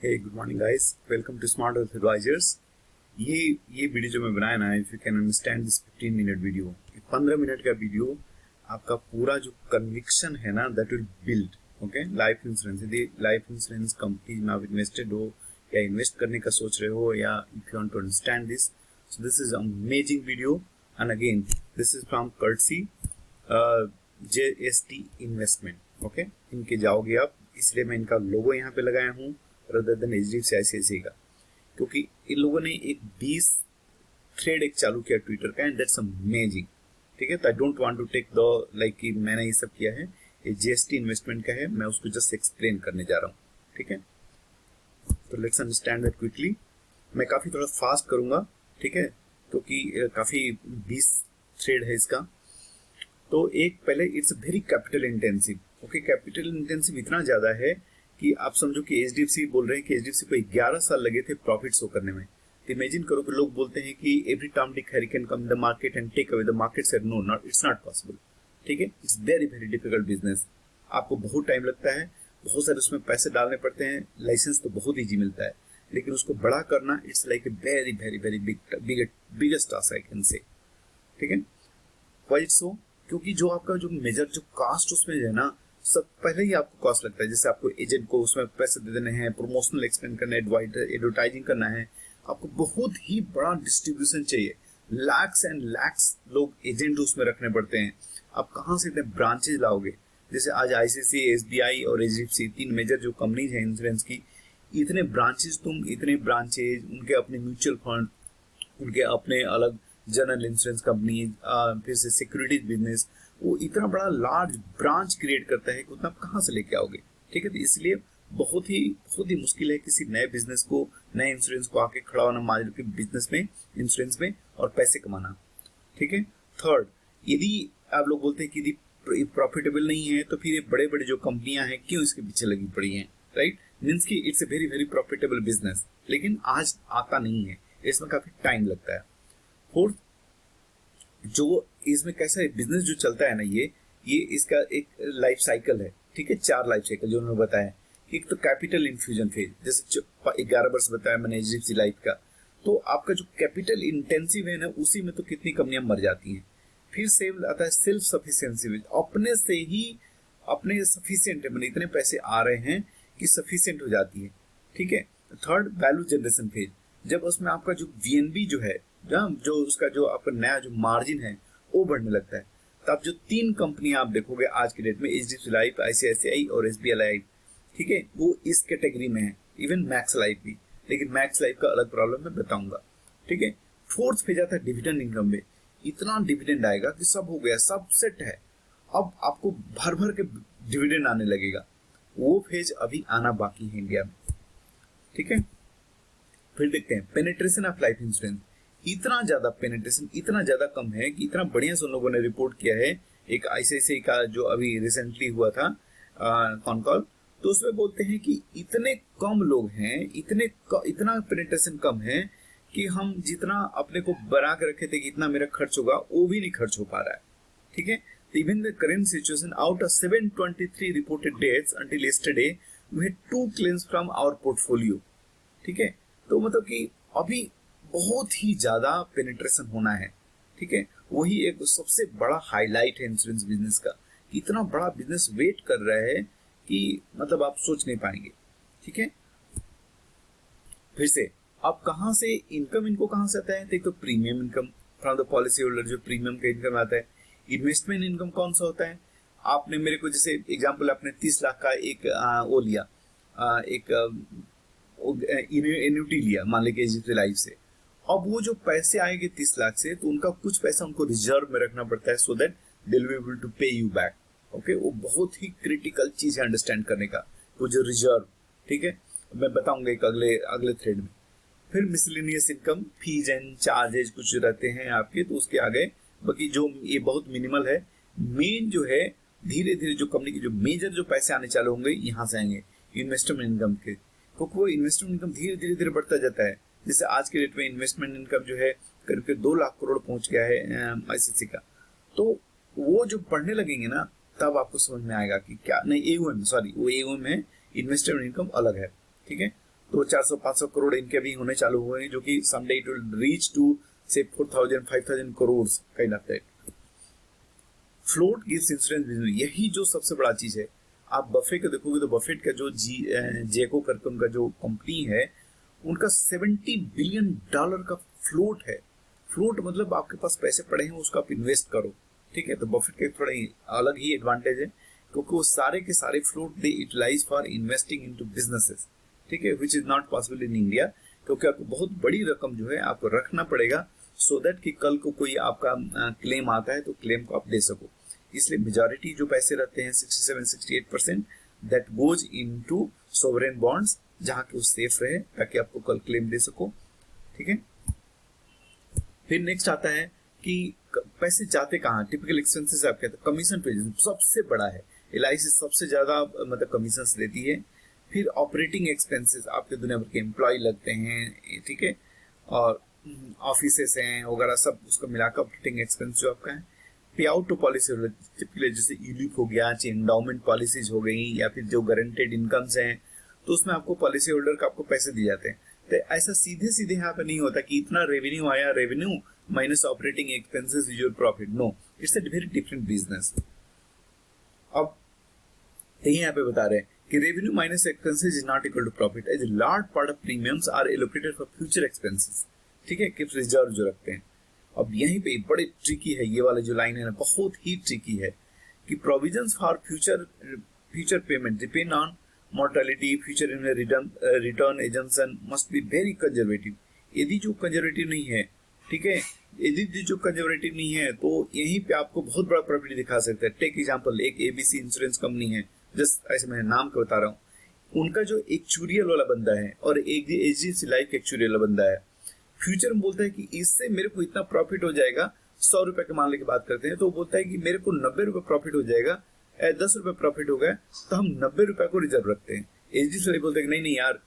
Hey, good morning guys. Welcome to Smart Earth Advisors. ये video जो मैं बनाया ना, if you can understand this 15 minute video, 15 minute का वीडियो आपका पूरा जो कन्विक्शन है ना, that will build. Okay, life insurance, यदि लाइफ इंश्योरेंस कंपनी में आप इन्वेस्टेड हो या इन्वेस्ट करने का सोच रहे हो, या if you want to understand this, so this is amazing video. And again this is from courtesy JST investment. Okay, इनके जाओगे आप, इसलिए मैं इनका लोगो यहाँ पे लगाया हूँ rather than HDFC ICICI का, क्योंकि इन लोगों ने एक 20 थ्रेड एक चालू किया ट्विटर का, एंड दैट्स अमेजिंग. ठीक है, तो I don't want to take the like कि मैंने ये सब किया है, ये JST इन्वेस्टमेंट का है, मैं उसको जस्ट एक्सप्लेन करने जा रहा हूँ. ठीक है, तो लेट्स अंडरस्टैंड दैट क्विकली. मैं काफी थोड़ा फास्ट करूंगा, ठीक है, क्योंकि काफी 20 थ्रेड है इसका. तो एक पहले, it's very capital intensive. Okay, capital intensive इतना ज्यादा है कि आप समझो कि HDFC बोल रहे हैं कि HDFC को 11 साल लगे थे प्रॉफिट शो करने में. तो इमेजिन करो कि लोग बोलते हैं कि every time Dick Harry can come the market and take away the market. Said no, not, it's not possible. ठीक है, it's very very difficult business. आपको बहुत टाइम लगता है, बहुत सारे उसमें पैसे डालने पड़ते हैं. लाइसेंस तो बहुत ईजी मिलता है, लेकिन उसको बड़ा करना, it's like a very very very biggest task I can say. ठीक है, व्हाई इट्स सो? क्योंकि जो आपका जो मेजर जो कास्ट उसमें है ना, सब पहले ही आपको कॉस्ट लगता है. जैसे आपको एजेंट को उसमें पैसे दे देने हैं, प्रमोशनल एक्सपेंड करना है, एडवर्टाइजिंग करना है, आपको बहुत ही बड़ा डिस्ट्रीब्यूशन चाहिए. लैक्स एंड लैक्स लोग एजेंट उसमें रखने पड़ते हैं. आप कहाँ से इतने ब्रांचेज लाओगे? जैसे आज ICICI, SBI और HDFC, तीन मेजर जो कंपनीज हैं इंश्योरेंस की, इतने ब्रांचेज, उनके अपने म्यूचुअल फंड, उनके अपने अलग जनरल इंश्योरेंस कंपनी, फिर से सिक्योरिटीज बिजनेस, वो इतना बड़ा लार्ज ब्रांच क्रिएट करता है कि उतना आप कहाँ से लेके आओगे? ठीक है, तो इसलिए बहुत ही मुश्किल है किसी नए बिजनेस को, नए इंश्योरेंस को आके खड़ा होना मार्केट के बिजनेस में, इंश्योरेंस में, और पैसे कमाना. ठीक है. थर्ड, यदि आप लोग बोलते हैं कि यदि प्रॉफिटेबल नहीं है, तो फिर ये बड़े बड़े जो कंपनियां हैं क्यों इसके पीछे लगी पड़ी हैं? राइट, मीन्स की it's a very very profitable business, लेकिन आज आता नहीं है, इसमें काफी टाइम लगता है. फोर्थ, जो इसमें कैसा बिजनेस जो चलता है ना, ये इसका एक लाइफ साइकिल है. ठीक है, 4 लाइफ साइकिल जो उन्होंने बताया. एक तो कैपिटल इन्फ्यूजन फेज, जैसे 11 वर्ष बताया मैंने HDFC लाइफ का, तो आपका जो कैपिटल इंटेंसिव है ना, उसी में तो कितनी कंपनियां मर जाती हैं. फिर से आता है सेल्फ सफिशिएंसी, अपने से ही अपने सफिशिएंट है, मतलब इतने पैसे आ रहे हैं कि सफिशिएंट हो जाती है. ठीक है. थर्ड, वैल्यू जनरेशन फेज, जब उसमें आपका जो VNB जो है, जो उसका जो आपका नया जो मार्जिन है वो बढ़ने लगता है. तो आप जो 3 कंपनियां आप देखोगे आज के डेट में, HDFC लाइफ, ICICI और SBI लाइफ, ठीक है, वो इस कैटेगरी में है. इवन मैक्स लाइफ भी, लेकिन मैक्स लाइफ का अलग प्रॉब्लम मैं बताऊंगा. ठीक है. फोर्थ फेज आता है डिविडेंड इनकम में. इतना डिविडेंड आएगा कि सब हो गया, सब सेट है, अब आपको भर भर के डिविडेंड आने लगेगा. वो फेज अभी आना बाकी है इंडिया में. ठीक है. फिर देखते हैं पेनिट्रेशन ऑफ लाइफ इंश्योरेंस. इतना ज्यादा पेनिट्रेशन, इतना ज्यादा कम है कि इतना बढ़िया से उन लोगों ने रिपोर्ट किया है. एक ICICI का जो अभी रिसेंटली हुआ था कॉन कॉल, तो उसमें बोलते हैं कि इतने कम लोग हैं, इतना पेनिट्रेशन कम है कि हम जितना अपने को बना के रखे थे कि इतना मेरा खर्च होगा, वो भी नहीं खर्च हो पा रहा है. ठीक है. Even the current situation, out of 723 reported deaths until yesterday, we had 2 claims from our portfolio. ठीक है, तो मतलब कि अभी बहुत ही ज्यादा पेनिट्रेशन होना है. ठीक है, वही एक सबसे बड़ा हाईलाइट है इंश्योरेंस बिजनेस का. इतना बड़ा बिजनेस वेट कर रहा है कि मतलब आप सोच नहीं पाएंगे. ठीक है. फिर से अब कहां से इनकम, इनको कहां से आता है? तो एक तो premium income from the policy holder, जो प्रीमियम का इनकम आता है. इन्वेस्टमेंट इनकम कौन सा होता है? आपने मेरे को जैसे एग्जाम्पल, आपने 30 लाख का एक वो लिया, एक एन्युटी लिया, मान लीजिए HDFC लाइफ से. अब वो जो पैसे आएंगे 30 लाख से, तो उनका कुछ पैसा उनको रिजर्व में रखना पड़ता है, so that they will be able to pay you back. Okay, वो बहुत ही क्रिटिकल चीज है अंडरस्टैंड करने का, वो जो रिजर्व. ठीक है, मैं बताऊंगा एक अगले थ्रेड में. फिर miscellaneous income, fees and charges कुछ रहते हैं आपके, तो उसके आगे बाकी जो ये बहुत मिनिमल है. मेन जो है, धीरे धीरे जो कंपनी के जो मेजर जो पैसे आने चालू होंगे, यहाँ से आएंगे इन्वेस्टमेंट इनकम के, क्योंकि वो इन्वेस्टमेंट इनकम धीरे धीरे बढ़ता जाता है. जैसे आज के डेट में इन्वेस्टमेंट इनकम जो है करीब 2 लाख करोड़ पहुंच गया है ICICI का. तो वो जो बढ़ने लगेंगे ना, तब आपको समझ में आएगा कि क्या नहीं, AUM, सॉरी, वो AUM है, इन्वेस्टमेंट इनकम अलग है. ठीक है. तो 400-500 करोड़ इनके भी होने चालू हुए हैं, जो कि someday it will reach to say 4,000-5,000 crore kind of that. Float gives insurance business, यही जो सबसे बड़ा चीज है। आप बफेट को देखोगे तो बफेट का जो जेको करके उनका जो कंपनी है, उनका $70 बिलियन का फ्लोट है। फ्लोट मतलब आपके पास पैसे पड़े हैं, उसको आप इन्वेस्ट करो, ठीक है। तो बफेट का थोड़ा अलग ही एडवांटेज है, क्योंकि वो सारे के सारे float they utilise for investing into businesses, ठीक है, which is not possible in India, क्योंकि आपको बहुत बड़ी रकम जो है आपको रखना पड़ेगा, सो दैट कि कल को कोई आपका क्लेम आता है तो क्लेम को आप दे सको। इसलिए मेजॉरिटी जो पैसे रहते हैं 67-68% that goes into sovereign bonds, जहां कि वो सेफ रहे ताकि आपको कल क्लेम दे सको, ठीक है। फिर नेक्स्ट आता है कि पैसे जाते कहाँ, टिपिकल एक्सपेंसेस आप कहते हैं, कमीशन पे सबसे बड़ा है, एलआईसी सबसे ज्यादा मतलब कमीशन देती है। फिर ऑपरेटिंग एक्सपेंसेस, आपके दुनिया भर के एम्प्लॉय लगते हैं, ठीक है, और ऑफिसेस हैं वगैरह, सब उसको मिलाकर ऑपरेटिंग एक्सपेंस जो आपका है। पे आउट टू पॉलिसी टिपिकली जैसे यूलिप हो गया, एंडाउमेंट पॉलिसीज हो गई, या फिर जो गारंटेड इनकम्स हैं, तो उसमें आपको पॉलिसी होल्डर का आपको पैसे दिए जाते हैं। तो ऐसा सीधे सीधे यहाँ पे नहीं होता कि इतना रेवेन्यू आया, revenue minus operating expenses is your profit, no, it's a very different business. अब यहाँ पे बता रहे हैं कि revenue minus expenses is not equal to profit, as a large part of premiums are allocated for future expenses, ठीक है, कि रिजर्व जो रखते हैं। अब यहीं पे बड़े ट्रिकी है, ये वाला जो लाइन है ना बहुत ही ट्रिकी है, कि provisions for future payment depend on mortality, future in return एजेंशन must be very conservative. यदि जो कंजर्वेटिव नहीं है, ठीक है, यदि जो कंजर्वेटिव नहीं है तो यहीं पे आपको बहुत बड़ा प्रॉफिट दिखा सकता है। टेक एग्जांपल, एक एबीसी इंश्योरेंस कंपनी है, जस्ट ऐसे मैं नाम को बता रहा हूँ, उनका जो एक्चुरियल वाला बंदा है और एक एचडीएफसी लाइफ का एक्चुरियल वाला बंदा है, फ्यूचर में बोलता है कि इससे मेरे को इतना प्रॉफिट हो जाएगा, 100 रुपए के मामले की बात करते हैं, तो वो बोलता है कि मेरे को 90 रुपए प्रॉफिट हो जाएगा, 10 रुपए प्रॉफिट हो गया, तो हम 90 रुपए को रिजर्व रखते हैं। एचडीएफसी लाइफ बोलता है कि नहीं नहीं यार,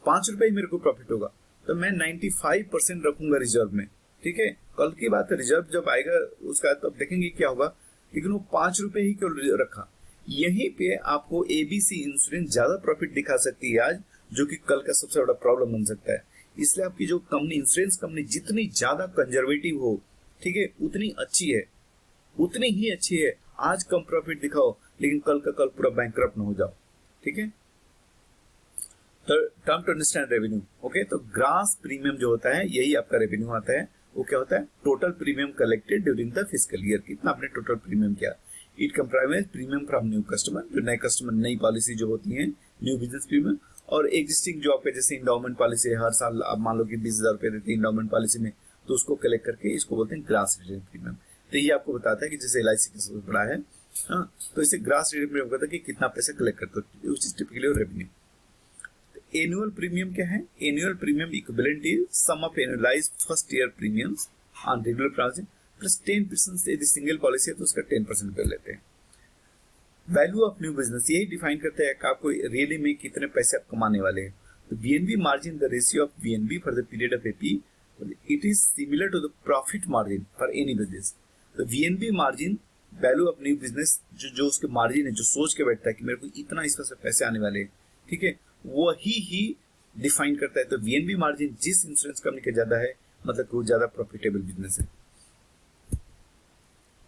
5 रुपए ही मेरे को प्रॉफिट होगा, तो मैं 95% रखूंगा रिजर्व में, ठीक है। कल की बात है, रिजर्व जब आएगा उसका तब देखेंगे क्या होगा, लेकिन वो 5 रुपए ही क्यों रखा। यहीं पे आपको एबीसी इंश्योरेंस ज्यादा प्रॉफिट दिखा सकती है आज, जो कि कल का सबसे बड़ा प्रॉब्लम बन सकता है। इसलिए आपकी जो कंपनी, इंश्योरेंस कंपनी जितनी ज्यादा कंजर्वेटिव हो, ठीक है, उतनी अच्छी है, उतनी ही अच्छी है। आज कम प्रॉफिट दिखाओ, लेकिन कल का कल पूरा बैंकक्रप्ट न हो जाओ, ठीक है। तो term to understand revenue, okay. तो ग्रास प्रीमियम जो होता है, यही आपका रेवेन्यू आता है। वो क्या होता है, total premium collected during the fiscal year, कितना आपने टोटल प्रीमियम किया। It comprises premium from new customer, जो नए कस्टमर, नई पॉलिसी जो होती है, न्यू बिजनेस प्रीमियम, और एग्जिस्टिंग जो आपके जैसे इंडाउमेंट पॉलिसी है, हर साल आप मान लो कि 20,000 रुपए देती है इंडाउमेंट पॉलिसी में, तो उसको कलेक्ट करके इसको बोलते हैं ग्रास रिटेन प्रीमियम। तो ये आपको बताता है कि जैसे एलआईसी का सबसे बड़ा है, हाँ, तो इसे ग्रास रिटेन प्रीमियम कहता है कि कितना पैसे कलेक्ट करते हो, which is typically revenue. Annual premium क्या है, annual premium equivalent is sum of annualised first year premiums on regular policy plus 10% से, यदि सिंगल पॉलिसी है तो उसका 10% कर लेते हैं। वैल्यू ऑफ न्यू बिजनेस यही डिफाइन करता है कि आपको रियली में कितने पैसे आप कमाने वाले हैं। तो VNB margin, the ratio of VNB for the period of AP, it is similar to the profit margin for any business. तो VNB margin, value of new business, जो उसके मार्जिन है, जो सोच के बैठता है कि मेरे को इतना इसमें से पैसे आने वाले हैं, ठीक है, वो ही डिफाइन करता है। तो वीएनबी मार्जिन जिस इंश्योरेंस कंपनी के ज्यादा है, मतलब वो ज्यादा प्रॉफिटेबल बिजनेस है।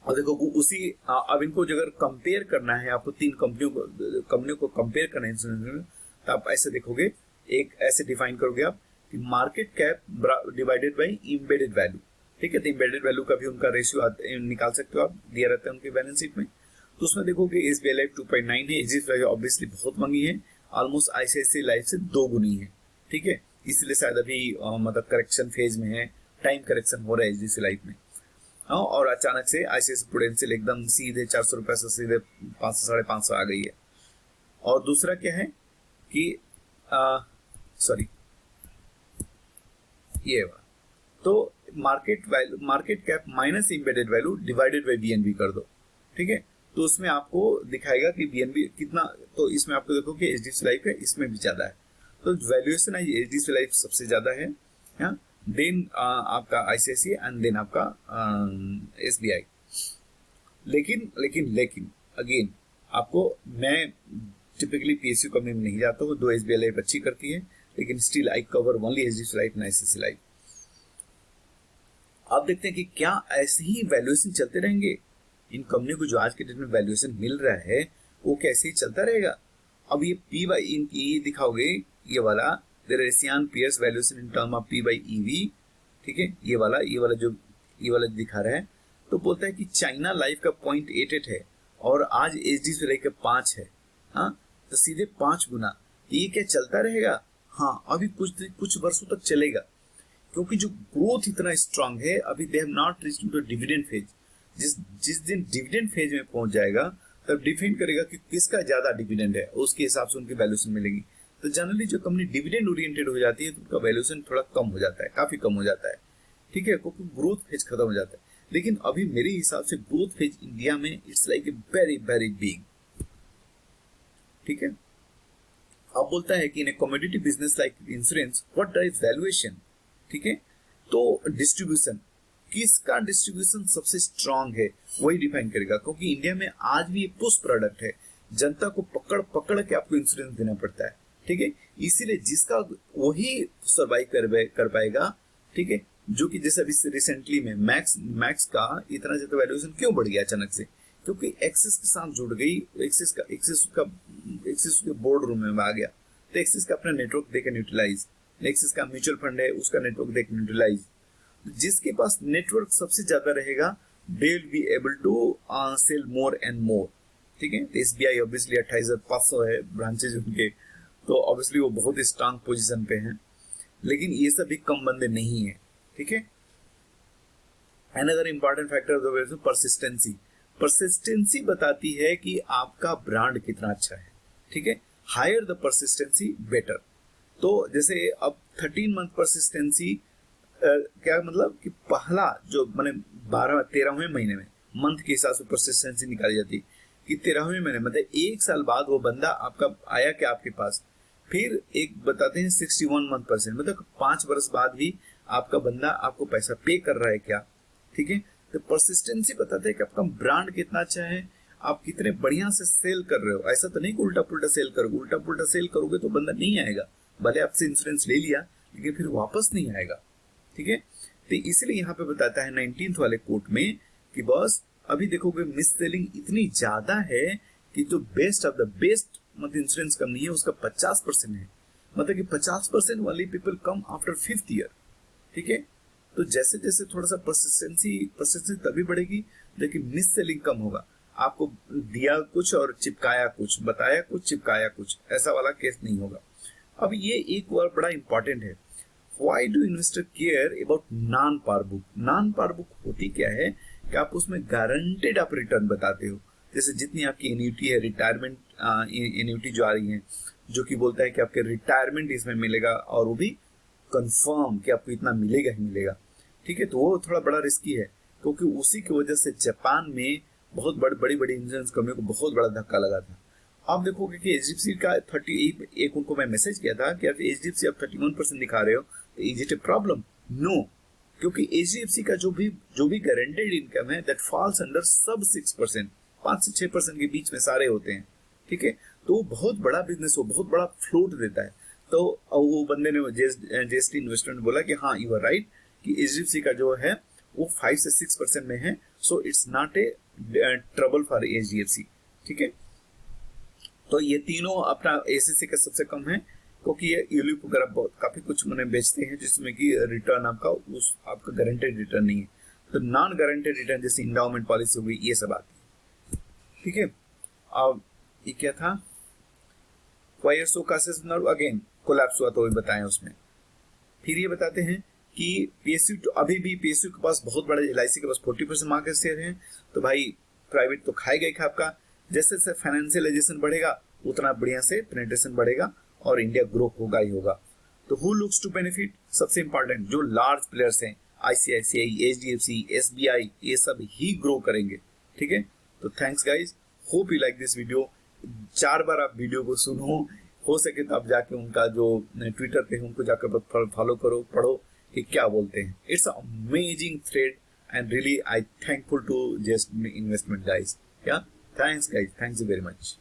और देखो उसी, अब इनको अगर कंपेयर करना है आपको, तीन कंपनियों को कंपेयर करना है इंश्योरेंस में, तो आप ऐसे देखोगे, एक ऐसे डिफाइन करोगे आप कि market cap divided by embedded value, ठीक है। तो एम्बेडेड वैल्यू का भी उनका रेशियो निकाल सकते हो आप, दिया रहता है उनके बैलेंस शीट में। तो उसमें देखोगे एसबीआई लाइफ 2.9 है, एचडीएफसी लाइफ ऑब्वियसली बहुत महंगी है, ऑलमोस्ट आईसीआईसीआई लाइफ से 2 गुनी है, ठीक है। इसलिए शायद अभी मतलब करेक्शन फेज में है, टाइम करेक्शन हो रहा है एचडीएफसी लाइफ में, हाँ। और अचानक से आईसीआईसीआई प्रूडेंशियल एकदम सीधे 400 रुपए से सीधे 500-550 आ गई है। और दूसरा क्या है कि सॉरी, ये तो market cap minus embedded value divided by VNB कर दो, ठीक है। तो उसमें आपको दिखाएगा कि वीएनबी कितना, तो इसमें आपको देखो कि एचडीएफसी लाइफ है, इसमें भी ज्यादा है, तो वैल्यूएशन है एचडीएफसी लाइफ सबसे ज्यादा है, हाँ। देन आपका आईसीआईसीआई एंड देन आपका एसबीआई। लेकिन अगेन आपको, मैं टिपिकली पीएसयू कंपनी में नहीं जाता हूँ, 2 एसबीआई लाइफ अच्छी करती है, लेकिन still I cover only HDFC life and ICICI life. आप देखते हैं कि क्या ऐसे ही वैल्यूएशन चलते रहेंगे इन कंपनी को, जो आज के डेट में वैल्यूएशन मिल रहा है वो कैसे ही चलता रहेगा। अब ये पी बाई इनकी दिखाओगे, ये वाला their Asian peers valuation in term of P by EV, ठीक है, ये वाला दिखा रहा है, तो बोलता है कि चाइना लाइफ का 0.88 है और आज एचडीएफसी लाइफ का 5 है। हाँ, तो सीधे 5 गुना। ये क्या चलता रहेगा? हाँ, अभी कुछ वर्षों तक चलेगा, क्योंकि जो ग्रोथ इतना स्ट्रांग है, अभी they have not reached to dividend phase. जिस दिन डिविडेंड फेज में पहुंच जाएगा तब डिफाइन करेगा कि किसका ज्यादा डिविडेंड है, उसके हिसाब से उनकी वैल्यूएशन मिलेगी। तो जनरली जो कंपनी डिविडेंड ओरिएंटेड हो जाती है तो उनका वैल्यूएशन थोड़ा कम हो जाता है, काफी कम हो जाता है, ठीक है, क्योंकि ग्रोथ फेज खत्म हो जाता है। लेकिन अभी मेरे हिसाब से ग्रोथ फेज इंडिया में it's like a very very big, ठीक है। अब बोलता है कि in a commodity business like insurance what drives valuation, ठीक है, तो डिस्ट्रीब्यूशन, किसका डिस्ट्रीब्यूशन सबसे स्ट्रांग है वही डिफाइन करेगा, क्योंकि इंडिया में आज भी पुश प्रोडक्ट है, जनता को पकड़ पकड़ के आपको इंश्योरेंस देना पड़ता है, ठीक है। इसीलिए जिसका वही सर्वाइव कर पाएगा, ठीक है। जो कि जैसे अभी रिसेंटली में मैक्स का इतना ज्यादा वैल्यूएशन क्यों बढ़ गया अचानक से, क्योंकि एक्सिस के साथ जुड़ गई, एक्सिस के बोर्ड रूम में आ गया, तो एक्सिस का अपना नेटवर्क देकर यूटिलाइज, एक्सिस का म्यूचुअल फंड है उसका नेटवर्क देकर यूटिलाइज। जिसके पास नेटवर्क सबसे ज्यादा रहेगा they will be able to sell more and more, ठीक है। तो एसबीआई ऑब्वियसली 28,500 है ब्रांचेज उनके, तो ऑब्वियसली वो बहुत ही स्ट्रांग पोजीशन पे हैं, लेकिन ये सभी कम बंदे नहीं है, ठीक है। अनदर इंपॉर्टेंट फैक्टर परसिस्टेंसी बताती है कि आपका ब्रांड कितना अच्छा है, ठीक है। Higher the persistency better. तो जैसे अब 13 मंथ परसिस्टेंसी क्या मतलब कि पहला जो मैंने 13वें महीने में मंथ के हिसाब से परसिस्टेंसी निकाली जाती है कि 13वें महीने मतलब 1 साल बाद वो बंदा आपका आया क्या आपके पास, फिर एक बताते हैं 61 मंथ परसेंट, मतलब 5 वर्ष बाद भी आपका बंदा आपको पैसा पे कर रहा है क्या, ठीक है। तो परसिस्टेंसी बताते हैं कि आपका ब्रांड कितना अच्छा है, आप कितने बढ़िया से सेल कर रहे हो। ऐसा तो नहीं कि उल्टा पुल्टा सेल करोगे, उल्टा पुल्टा सेल करोगे तो बंदा नहीं आएगा, भले आपसे इंश्योरेंस ले लिया लेकिन फिर वापस नहीं आएगा, ठीक है। तो इसलिए यहाँ पे बताता है 19th वाले कोट में कि बॉस अभी देखोगे मिस सेलिंग इतनी ज्यादा है कि जो बेस्ट ऑफ द बेस्ट मतलब इंश्योरेंस कंपनी है उसका 50% है, मतलब कि 50% वाली people come after 5th year, ठीक है। तो जैसे जैसे थोड़ा सा परसिस्टेंसी तभी बढ़ेगी लेकिन मिस सेलिंग कम होगा। आपको दिया कुछ और चिपकाया कुछ, बताया कुछ चिपकाया कुछ, ऐसा वाला केस नहीं होगा। अब ये एक और बड़ा इंपॉर्टेंट है, why do investor care about non par book. Non par book होती क्या है कि आप उसमें गारंटेड आप रिटर्न बताते हो, जैसे जितनी आपकी एन्यूटी है, रिटायरमेंट एन्यूटी जो आ रही है, जो कि बोलता है कि आपके रिटायरमेंट इसमें मिलेगा और वो भी कंफर्म कि आपको इतना मिलेगा ही मिलेगा, ठीक है। तो वो थोड़ा बड़ा रिस्की है, क्योंकि उसी की वजह से जापान में बहुत बड़ी इंश्योरेंस कंपनियों को बहुत बड़ा धक्का लगा था। आप देखोगे कि एचडीएफसी का 38 उनको मैं मैसेज किया था कि एचडीएफसी आप 31% दिखा रहे हो, तो is it a problem? No, क्योंकि एचडीएफसी का जो भी गारंटेड इनकम है दैट फॉल्स अंडर सब 6%, 5 से 6% के बीच में सारे होते हैं, ठीक है। तो बहुत बड़ा बिजनेस, वो बहुत बड़ा फ्लोट देता है। तो वो बंदे ने जेएसटी इन्वेस्टमेंट बोला कि हाँ यू आर राइट कि एचडीएफसी का जो है वो 5 से 6% में है, so it's not a trouble for HDFC, ठीक है। तो ये तीनों अपना एसएससी का सबसे कम है, क्योंकि ये यूलिप वगैरह बहुत काफी कुछ मैंने बेचते हैं जिसमें कि रिटर्न आपका गारंटेड रिटर्न नहीं है। तो नॉन गारंटेड रिटर्न जैसे इंडाउमेंट पॉलिसी हो गई, ये सब आती है, ठीक है। अब ये क्या था, वायरसो कासेस अगेन कोलैप्स हुआ तो बताएं उसमें। फिर ये बताते हैं कि पीएसयू अभी भी पीएसयू के पास बहुत बड़ा, एलआईसी के पास 40% मार्केट शेयर है, तो भाई प्राइवेट तो खाएगा ही आपका। जैसे जैसे फाइनेंशियलाइजेशन बढ़ेगा उतना बढ़िया से पेनिट्रेशन बढ़ेगा और इंडिया ग्रो होगा ही होगा। तो हु लुक्स टू बेनिफिट, सबसे इंपॉर्टेंट जो लार्ज प्लेयर्स हैं, आईसीआईसीआई, एचडीएफसी, एसबीआई, ये सब ही ग्रो करेंगे, ठीक है। तो thanks guys, hope you like this video. 4 बार आप वीडियो को सुनो, हो सके तो आप जाके उनका जो ट्विटर पे उनको जाकर फॉलो करो, पढ़ो कि क्या बोलते हैं। It's amazing thread and really I thankful to just investment guys. Yeah thanks guys, thanks very much.